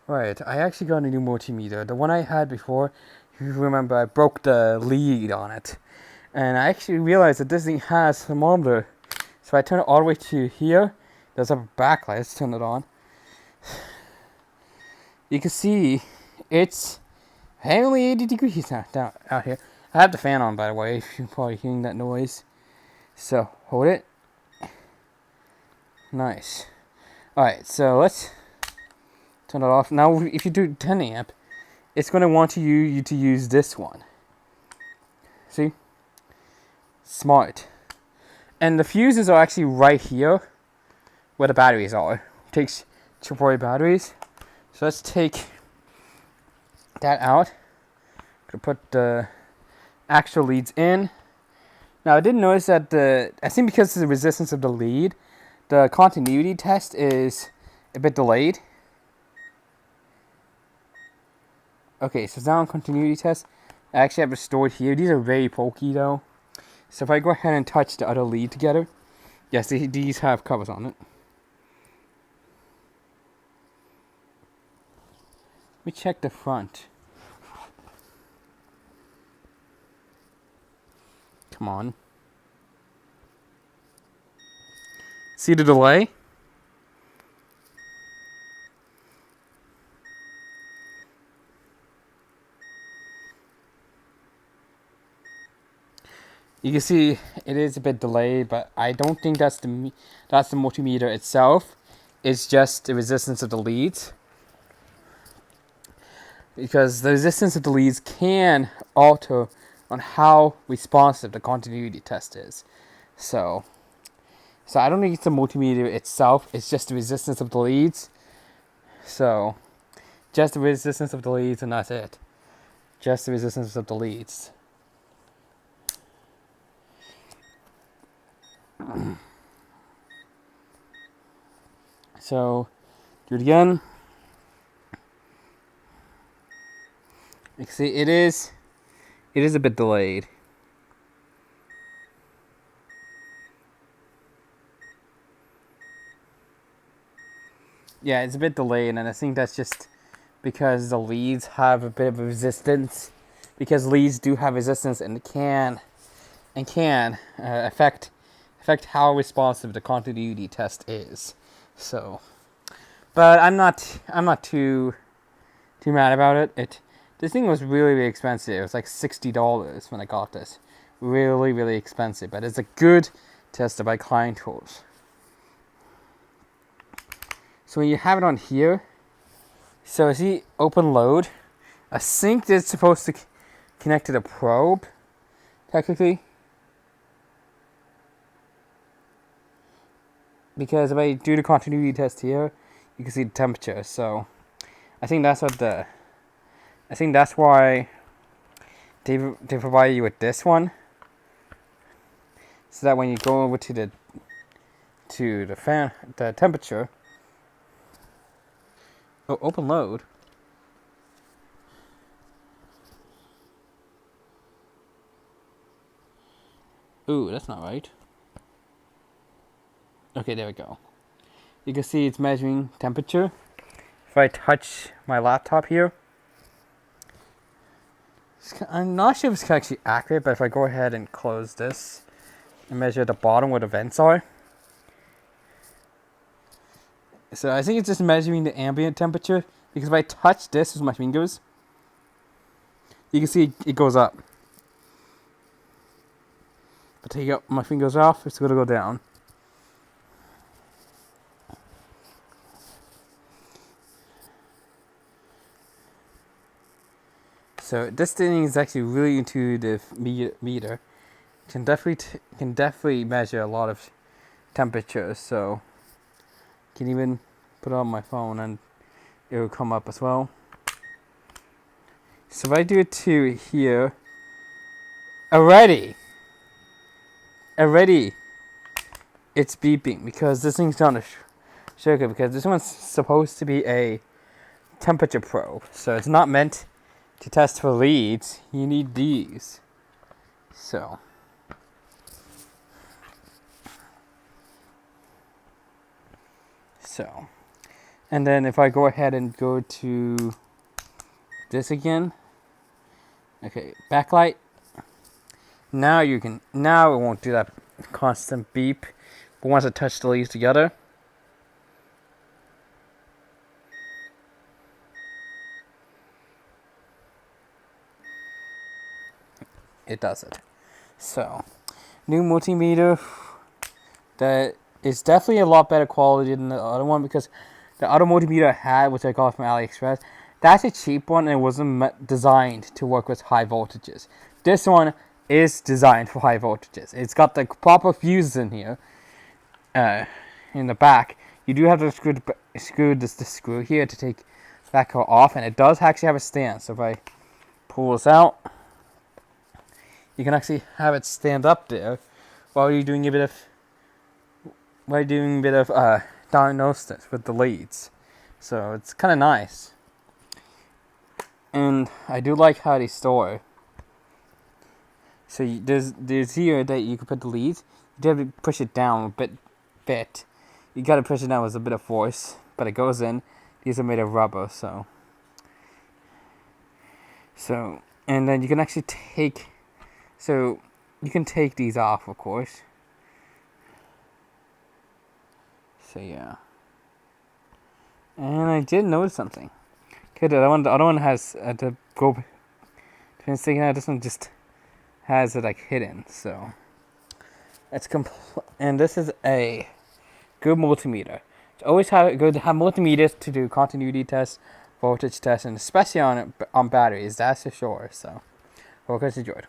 Right, I actually got a new multimeter. The one I had before, if you remember, I broke the lead on it. And I actually realized that this thing has a thermometer. So I turn it all the way to here. There's a backlight. Let's turn it on. You can see it's only 80 degrees now, down out here. I have the fan on, by the way, if you're probably hearing that noise. So, hold it. Nice. Alright, so let's turn it off. Now, if you do 10 amp, it's going to want you to use this one. See? Smart. And the fuses are actually right here where the batteries are. It takes AAA batteries. So let's take that out. Gonna put the actual leads in. Now I did notice that I think because of the resistance of the lead, the continuity test is a bit delayed. Okay, so now on continuity test, I actually have it stored here. These are very pokey though. So if I go ahead and touch the other lead together, yes, these have covers on it. Let me check the front. Come on. See the delay? You can see it is a bit delayed, but I don't think that's the multimeter itself. It's just the resistance of the leads. Because the resistance of the leads can alter on how responsive the continuity test is. So I don't think it's the multimeter itself. It's just the resistance of the leads. So just the resistance of the leads, and that's it. Just the resistance of the leads. So do it again. You can see it is a bit delayed. Yeah, it's a bit delayed, and I think that's just because the leads have a bit of a resistance. Because leads do have resistance, and can affect how responsive the continuity test is. So, but I'm not too mad about it. This thing was really, really expensive. It was like $60 when I got this. Really, really expensive, but it's a good tester by Klein Tools. So when you have it on here, so see open load, I think it's supposed to connect to the probe, technically. Because if I do the continuity test here, you can see the temperature. So I think that's why they provide you with this one. So that when you go over to the temperature. Oh, open load. Ooh, that's not right. Okay, there we go. You can see it's measuring temperature. If I touch my laptop here, I'm not sure if it's actually accurate, but if I go ahead and close this and measure the bottom where the vents are. So I think it's just measuring the ambient temperature, because if I touch this with my fingers, you can see it goes up. If I take my fingers off, it's going to go down. So this thing is actually really intuitive meter. Can definitely measure a lot of temperatures. So can even put it on my phone and it will come up as well. So if I do it to here, already it's beeping, because this thing's on a circuit, because this one's supposed to be a temperature probe. So it's not meant to test for leads. You need these. So And then if I go ahead and go to this again, okay, backlight. Now it won't do that constant beep. But once I touch the leaves together, it does it. So, new multimeter that is definitely a lot better quality than the other one, because the other multimeter I had, which I got from AliExpress, that's a cheap one and it wasn't designed to work with high voltages. This one is designed for high voltages. It's got the proper fuses in here, in the back. You do have to screw this screw here to take that off, and it does actually have a stand. So if I pull this out, you can actually have it stand up there while you're doing a bit of diagnosis with the leads. So it's kind of nice, and I do like how they store. So there's here that you can put the leads. You do have to push it down a bit. You gotta push it down with a bit of force, but it goes in. These are made of rubber, so and then you can actually take. So you can take these off, of course. So yeah. And I did notice something. Okay, the other one has the go. This one just has it like hidden. So it's and this is a good multimeter. It's always good to have multimeters to do continuity tests, voltage tests, and especially on batteries. That's for sure. So, hope you guys enjoyed.